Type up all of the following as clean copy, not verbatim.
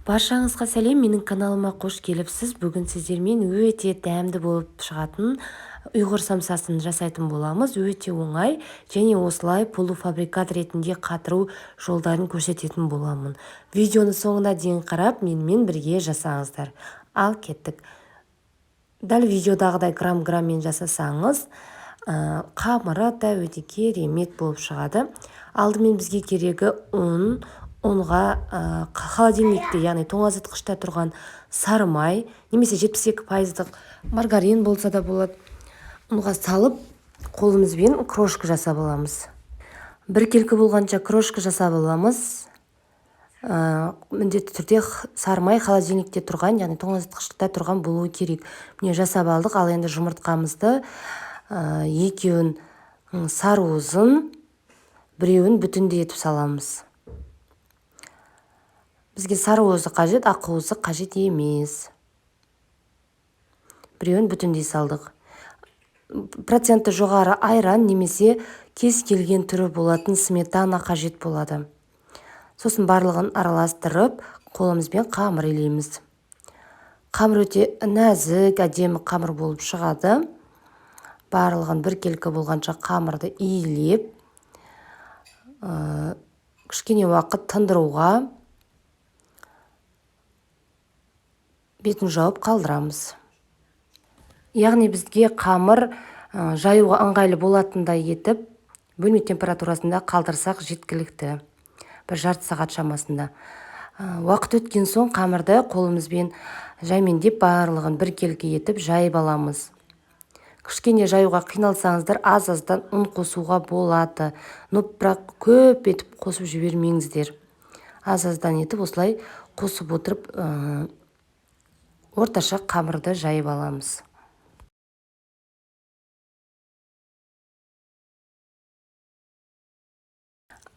Баршаңызға сәлем, менің каналыма қош келіпсіз. Бүгін сіздермен өте дәмді болып шығатын ұйғыр самсасын жасайтын боламыз. Өте оңай және осылай полуфабрикат ретінде қатыру жолдарын көрсететін боламын. Видеоны соңына дейін қарап, менімен бірге жасаңыздар. Ал кеттік. Дәл видеодағыдай грамм-граммен жасасаңыз, қамыры да өте керемет болып шығады. Алдымен бізге керегі ұнға холодильникте, яғни тоңазытқышта тұрған сары май, немесе 72% маргарин болса да болады. Ұнға салып, қолымызбен крошка жасап аламыз. Бір келкі болғанша крошка жасап аламыз. Міндетті түрде сары май холодильникте тұрған, яғни тоңазытқышта тұрған болуы керек. Міне жасап алдық, ал енді жұмыртқамызды екеуін сарыуызын, біреуін бүтіндей етіп саламыз. Бізге сарыуызы қажет, ақуызы қажет емес. Біреуін бүтіндей салдық. Проценті жоғары айран немесе кез келген түрі болатын сметана қажет болады. Сосын барлығын араластырып, қолымызбен қамыр илейміз. Қамыр өте нәзік, әдемі қамыр болып шығады. Барлығын бір келкі болғанша қамырды иілеп, кішкене уақыт тындыруға, бетін жауып қалдырамыз. Яғни бізге қамыр жаюға ыңғайлы болатындай етіп, бөлме температурасында қалдырсақ жеткілікті. Бір жарты сағат шамасында. Уақыт өткен соң қамырды қолымызбен жаймендеп барлығын бір келкі етіп жайып аламыз. Кішкене жаюға қиналсаңыздар, аз-аздан ұн қосуға болады. Но бірақ көп етіп қосып жібермеңіздер. Аз-аздан етіп осылай қосып отырып, орташа қамырды жайып аламыз.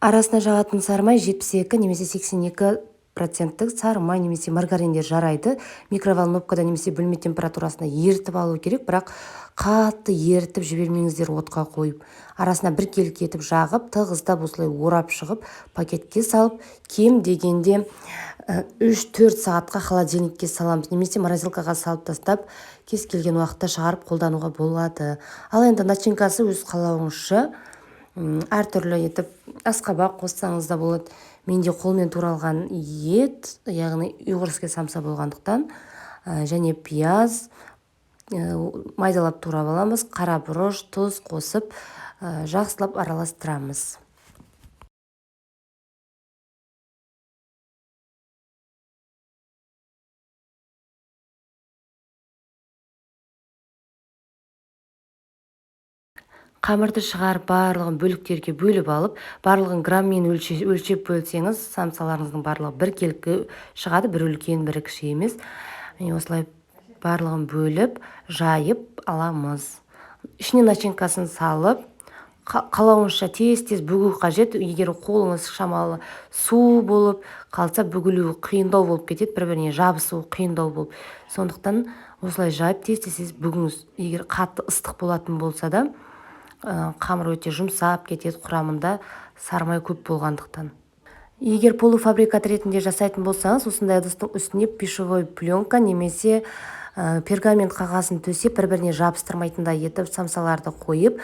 Арасына жағатын сары май 72 немесе 82% сары май немесе маргариндер жарайды. Микроволновкада немесе бөлме температурасында ерітіп алу керек, бірақ қатты ерітіп жібермеңіздер отқа қойып. Арасына бір келкі етіп жағып, тығыздап осылай орап шығып, пакетке салып, кем дегенде 3-4 сағатқа холодильникке саламыз, немесе морозилкаға салып тастап, кез келген уақытта шығарып қолдануға болады. Ал енді начинкасы өз қалауыңызша әртүрлі етіп асқабақ қоссаңыз да болады. Менде қолмен туралған ет, яғни ұйғырский самса болғандықтан, және пияз майдалап турап аламыз, қара бұрыш, тұз қосып, жақсылап араластырамыз. Қамырды шығарып, барлығын бөліктерге бөліп алып, барлығын граммен өлшеп бөлсеңіз, самсаларыңыздың барлығы бір келкі шығады, бір үлкен, бір кіші емес. Осылай барлығын бөліп, жайып аламыз. Ішіне начинкасын салып, қалауыңызша тез-тез бүгу қажет. Егер қолыңыз шамалы су болып қалса, бүгілуі қиындау болып кетеді, бір-біріне жабысуы қиындау болып. Сондықтан осылай жайып тез-тез бүгіңіз. Егер қатты ыстық болатын болса да, қамыр өте жұмсап кетеді, құрамында сары май көп болғандықтан. Егер полуфабрикат ретінде жасайтын болсаңыз, осындай ыдыстың үстіне пищевой пленка немесе пергамент қағазын төсеп, бір-біріне жабыстырмайтындай етіп самсаларды қойып,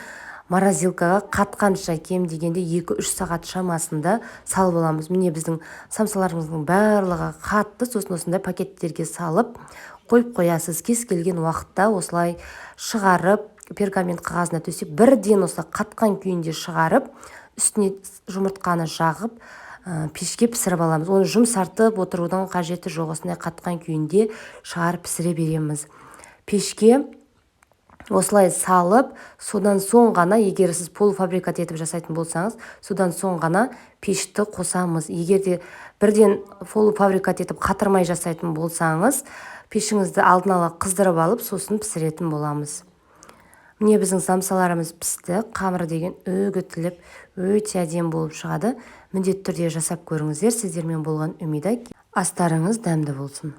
морозилкаға қатқанша, кем дегенде 2-3 сағат шамасында салып аламыз. Міне біздің самсаларымыздың барлығы қатты, сосын осындай пакеттерге салып қойып қоясыз. Кез келген уақытта осылай шығарып, пергамент қағазына төсеп, бірден осы қатқан күйінде шығарып, үстіне жұмыртқаны жағып, пешке пісіріп аламыз. Оны жұмсартып отырудың қажеті жоқ, осындай қатқан күйінде шығарып пісіре береміз. Пешке осылай салып, содан соң ғана, егер сіз полуфабрикат етіп жасайтын болсаңыз, содан соң ғана пешті қосамыз. Егер де бірден полуфабрикат етіп қатырмай жасайтын болсаңыз, пешіңізді алдын ала қыздырып алып, сосын пісіретін боламыз. Міне біздің самсаларымыз пісті, қамыр деген үгітіліп, өте әдемі болып шығады. Міндетті түрде жасап көріңіздер. Сіздермен болған Үмида. Астарыңыз дәмді болсын.